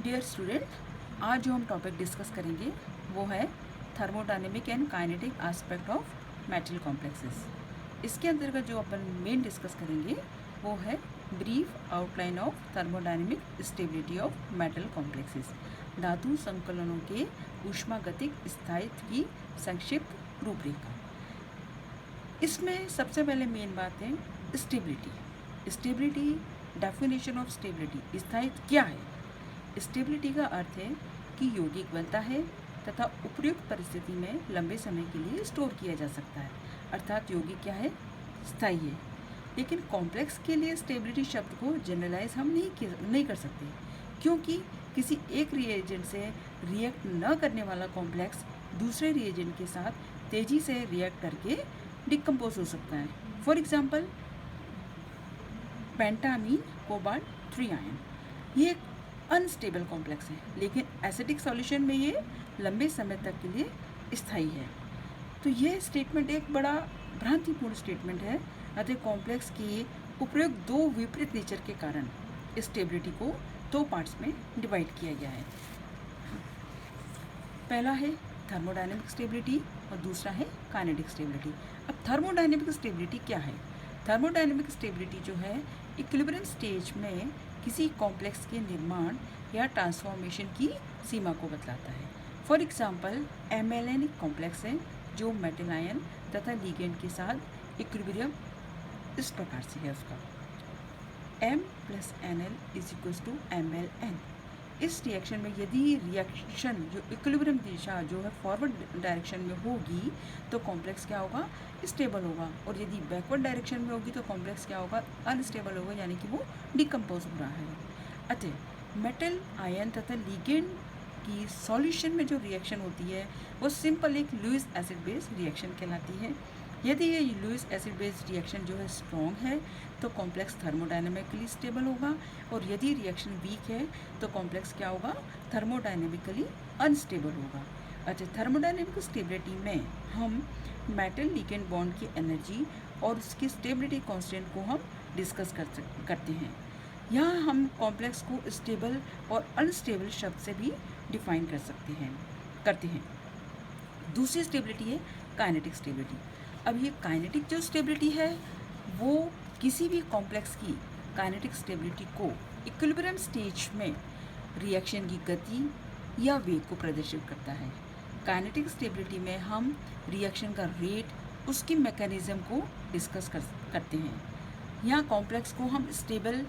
Dear student, आज जो हम टॉपिक डिस्कस करेंगे वो है thermodynamic and kinetic aspect of metal complexes. इसके अंतर्गत जो अपन मेन डिस्कस करेंगे वो है brief outline of thermodynamic stability of metal complexes, धातु संकलनों के ऊष्मागतिक स्थायित्व की संक्षिप्त रूपरेखा। इसमें सबसे पहले मेन बात है stability. Stability, definition of stability, स्थायित्व क्या है? स्टेबिलिटी का अर्थ है कि यौगिक बनता है तथा उपयुक्त परिस्थिति में लंबे समय के लिए स्टोर किया जा सकता है, अर्थात यौगिक क्या है? स्थायी है। लेकिन कॉम्प्लेक्स के लिए स्टेबिलिटी शब्द को जनरलाइज हम नहीं कर सकते, क्योंकि किसी एक रिएजेंट से रिएक्ट न करने वाला कॉम्प्लेक्स दूसरे रिएजेंट के साथ तेजी से रिएक्ट करके डिकम्पोज हो सकता है। फॉर एग्जाम्पल, पेंटामीन कोबाल्ट 3 आयन, ये एक अनस्टेबल कॉम्प्लेक्स है, लेकिन एसिडिक सॉल्यूशन में ये लंबे समय तक के लिए स्थायी है। तो ये स्टेटमेंट एक बड़ा भ्रांतिपूर्ण स्टेटमेंट है। अतः कॉम्प्लेक्स की उपयुक्त दो विपरीत नेचर के कारण स्टेबिलिटी को दो पार्ट्स में डिवाइड किया गया है। पहला है थर्मोडायनेमिक स्टेबिलिटी और दूसरा है काइनेटिक स्टेबिलिटी। अब थर्मोडायनेमिक स्टेबिलिटी क्या है? थर्मोडायनेमिक स्टेबिलिटी जो है इक्विलिब्रियम स्टेज में किसी कॉम्प्लेक्स के निर्माण या ट्रांसफॉर्मेशन की सीमा को बतलाता है। फॉर एग्जांपल, MLN एक कॉम्प्लेक्स है जो मेटल आयन तथा लिगेंड के साथ इक्विलिब्रियम इस प्रकार से है उसका M+NL=MLN। इस रिएक्शन में यदि रिएक्शन जो इक्विलिब्रियम दिशा जो है फॉरवर्ड डायरेक्शन में होगी तो कॉम्प्लेक्स क्या होगा? स्टेबल होगा, और यदि बैकवर्ड डायरेक्शन में होगी तो कॉम्प्लेक्स क्या होगा? अनस्टेबल होगा, यानी कि वो डिकम्पोज हो रहा है। अतः मेटल आयन तथा लिगेंड की सॉल्यूशन में जो रिएक्शन होती है वो सिंपल एक लुईस एसिड बेस रिएक्शन कहलाती है। यदि ये लुईस एसिड बेस रिएक्शन जो है स्ट्रॉन्ग है तो कॉम्प्लेक्स थर्मोडायनेमिकली स्टेबल होगा, और यदि रिएक्शन वीक है तो कॉम्प्लेक्स क्या होगा? थर्मोडायनेमिकली अनस्टेबल होगा। अच्छा, थर्मोडायनेमिक स्टेबिलिटी में हम मेटल लिगेंड बॉन्ड की एनर्जी और उसकी स्टेबिलिटी कांस्टेंट को हम डिस्कस करते हैं। यहाँ हम कॉम्प्लेक्स को स्टेबल और अनस्टेबल शब्द से भी डिफाइन करते हैं। दूसरी स्टेबिलिटी है काइनेटिक स्टेबिलिटी। अब ये काइनेटिक जो स्टेबिलिटी है वो किसी भी कॉम्प्लेक्स की काइनेटिक स्टेबिलिटी को इक्विलिब्रियम स्टेज में रिएक्शन की गति या वेग को प्रदर्शित करता है। काइनेटिक स्टेबिलिटी में हम रिएक्शन का रेट, उसकी मैकेनिज्म को डिस्कस करते हैं। यहाँ कॉम्प्लेक्स को हम स्टेबल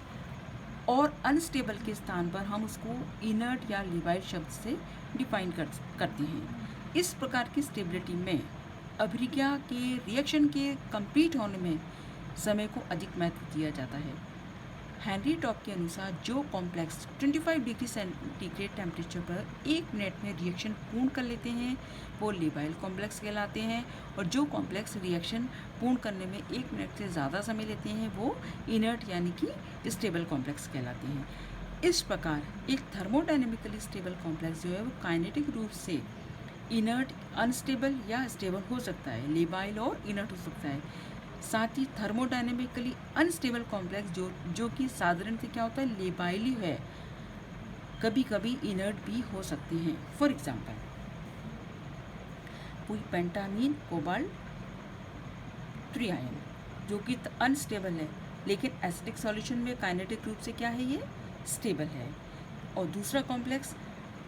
और अनस्टेबल के स्थान पर हम उसको इनर्ट या लिवाइल शब्द से डिफाइन करते हैं। इस प्रकार की स्टेबिलिटी में अभिक्रिया के रिएक्शन के कंप्लीट होने में समय को अधिक महत्व दिया जाता है। हेनरी टॉप के अनुसार जो कॉम्प्लेक्स 25 डिग्री सेंटीग्रेड टेम्परेचर पर 1 मिनट में रिएक्शन पूर्ण कर लेते हैं वो लिवाइल कॉम्प्लेक्स कहलाते हैं, और जो कॉम्प्लेक्स रिएक्शन पूर्ण करने में 1 मिनट से ज़्यादा समय लेते हैं वो इनर्ट यानी कि स्टेबल कॉम्प्लेक्स कहलाते हैं। इस प्रकार एक थर्मोडायनेमिकली स्टेबल कॉम्प्लेक्स जो है वो काइनेटिक रूप से इनर्ट, अनस्टेबल या स्टेबल हो सकता है, लिवाइल और इनर्ट हो सकता है। साथ ही थर्मोडायनेमिकली अनस्टेबल कॉम्प्लेक्स जो कि साधारणतः क्या होता है? लिवाइल ही है, कभी कभी इनर्ट भी हो सकते हैं। फॉर एग्जाम्पल, कोई पेंटामीन कोबाल्ट 3 आयन जो कि अनस्टेबल है, लेकिन एसिडिक सॉल्यूशन में काइनेटिक रूप से क्या है? ये स्टेबल है। और दूसरा कॉम्प्लेक्स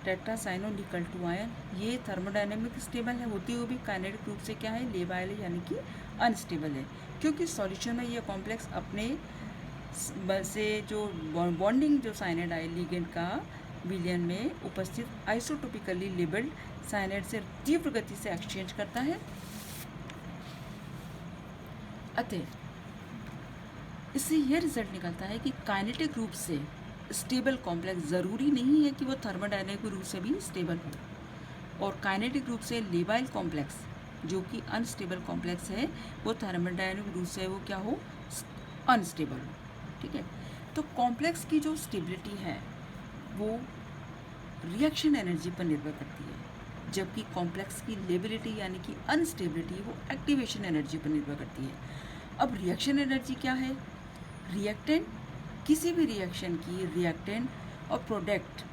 टेट्रासाइनो निकल 2 आयन, ये थर्मोडायनेमिक स्टेबल है, होते हुए भी काइनेटिक रूप से क्या है? लेवाइल है, यानी कि अनस्टेबल है, क्योंकि सॉल्यूशन में ये कॉम्प्लेक्स अपने से जो बॉन्डिंग जो साइनाइड लिगेंड का विलयन में उपस्थित आइसोटोपिकली लेबल्ड साइनाइड से तीव्र गति से एक्सचेंज करता है। अतः इससे यह रिजल्ट निकलता है कि काइनेटिक रूप से स्टेबल कॉम्प्लेक्स ज़रूरी नहीं है कि वो थर्मोडायनेमिक रूप से भी स्टेबल हो, और काइनेटिक रूप से लेवाइल कॉम्प्लेक्स जो कि अनस्टेबल कॉम्प्लेक्स है वो थर्मोडायनेमिक रूप से वो क्या हो? अनस्टेबल हो। ठीक है, तो कॉम्प्लेक्स की जो स्टेबिलिटी है वो रिएक्शन एनर्जी पर निर्भर करती है, जबकि कॉम्प्लेक्स की लेबिलिटी यानी कि अनस्टेबिलिटी वो एक्टिवेशन एनर्जी पर निर्भर करती है। अब रिएक्शन एनर्जी क्या है? रिएक्टेंट, किसी भी रिएक्शन की रिएक्टेंट और प्रोडक्ट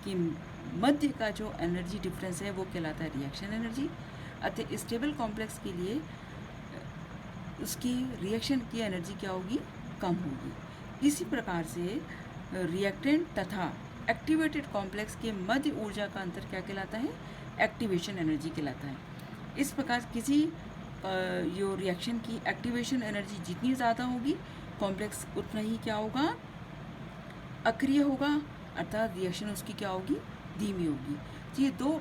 कि मध्य का जो एनर्जी डिफरेंस है वो कहलाता है रिएक्शन एनर्जी। अतः स्टेबल कॉम्प्लेक्स के लिए उसकी रिएक्शन की एनर्जी क्या होगी, कम होगी। इसी प्रकार से रिएक्टेंट तथा एक्टिवेटेड कॉम्प्लेक्स के मध्य ऊर्जा का अंतर क्या कहलाता है, एक्टिवेशन एनर्जी कहलाता है। इस प्रकार किसी जो रिएक्शन की एक्टिवेशन एनर्जी जितनी ज़्यादा होगी कॉम्प्लेक्स उतना ही क्या होगा, अक्रिय होगा, अर्थात रिएक्शन उसकी क्या होगी, धीमी होगी। तो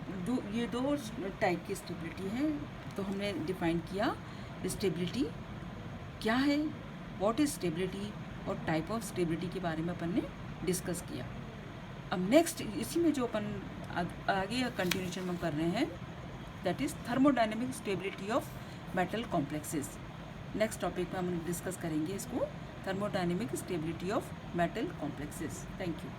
ये दो टाइप की स्टेबिलिटी है। तो हमने डिफाइन किया स्टेबिलिटी क्या है, व्हाट इज स्टेबिलिटी, और टाइप ऑफ स्टेबिलिटी के बारे में अपन ने डिस्कस किया। अब नेक्स्ट इसी में जो अपन आगे कंटिन्यूशन में कर रहे हैं that is thermodynamic stability of metal complexes. Next topic में हम डिस्कस करेंगे इसको, thermodynamic stability of metal complexes. Thank you.